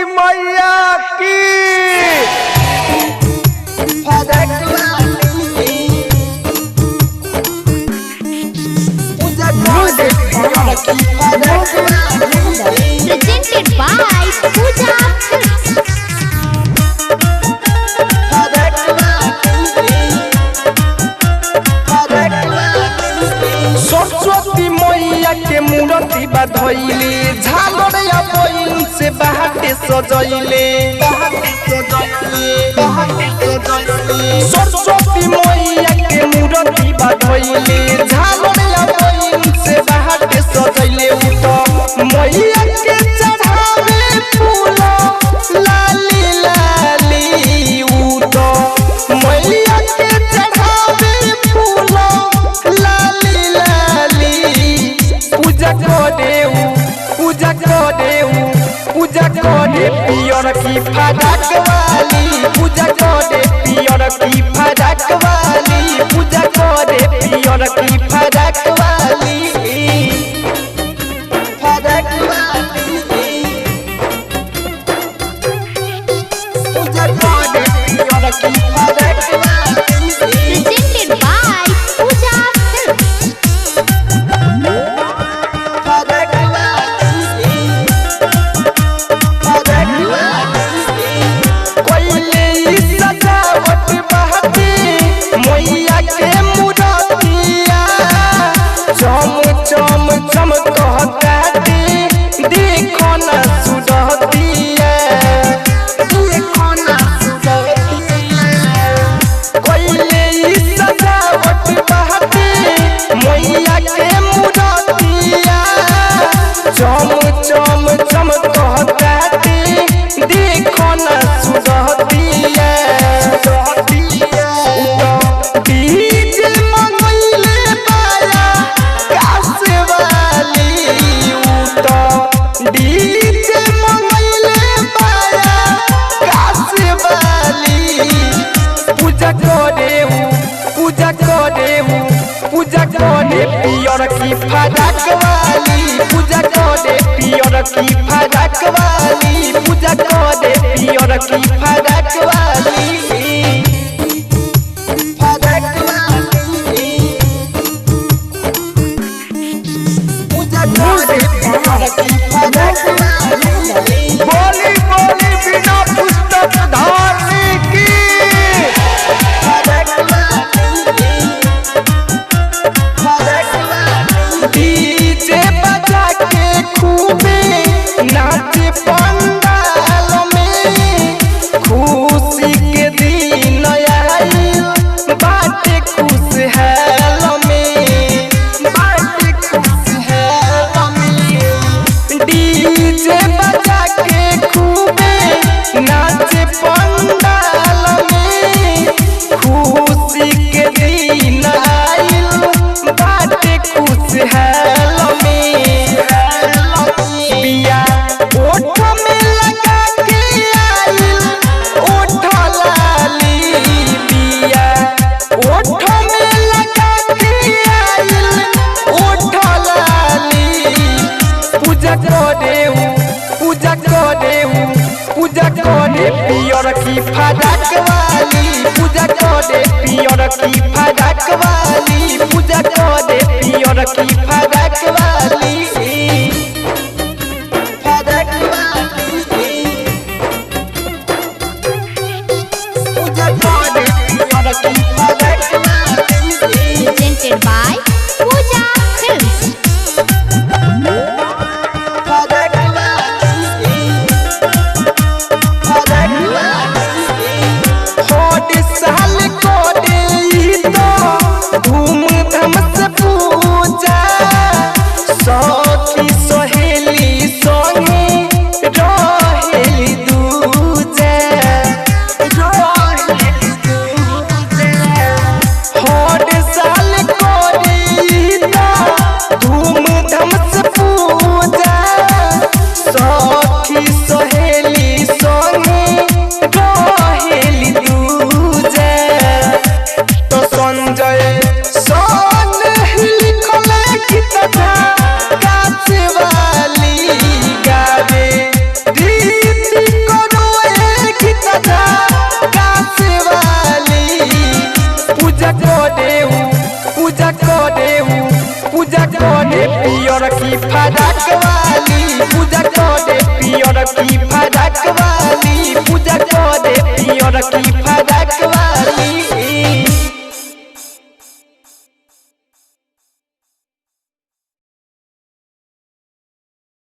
मैया की। Presented by Pooja Films. Saraswati मैया के मूर्ति बधइले झालर या बइन से बाटे सजइले। सरस्वती मैया के मूर्ति बधइले झालर या बइन से बाटे सजइले। मैया के चढ़ावे फूल लाली लाली उतो मैया के चढ़ावे फूल लाली लाली। पूजा करे पियर की फटाक वाली। पूजा करे पियर की फटाक वाली। पूजा करे पियर की फटाक वाली। Presented by Pooja Films. मैया के मूर्तिया चम चम चम कहताती देखो ना सुरतिया। देखो ना सुरतिया कोइले सजावट बहती मैया के मूर्तिया चम चम चम कहताती देखो ना सुरतिया। डीजे मंगइले पाया कास वाली उतो डीजे मंगइले पाया कास वाली। पूजा करे पियर की फटाक वाली। पूजा करे पियर की फटाक वाली। पूजा करे पियर की फटाक वाली। बोली बोली बिना पुस्तक धारने की। डीजे बजा के खूबे नाचे पंडाल में। खुशी के दिन आइल बाटे खुशहाल में। बाटे खुशहाल में डीजे बजा के खूबे नाचे पंडाल में। खुशी के दिन आइल बाटे खुशहाल में। बिया ओठ में लगा के आइल ओठ लाली। बिया ओठ में लगा के आइल ओठ लाली। पूजा करे पियर की फटाक वाली। पूजा करे पियर की फटाक वाली। पूजा करे पियर की फटाक वाली। Presented by Pooja Films. साल को दे तो धूम पियर की फराक वाली पूजा करे पियर की फराक वाली पूजा करे पियर की फराक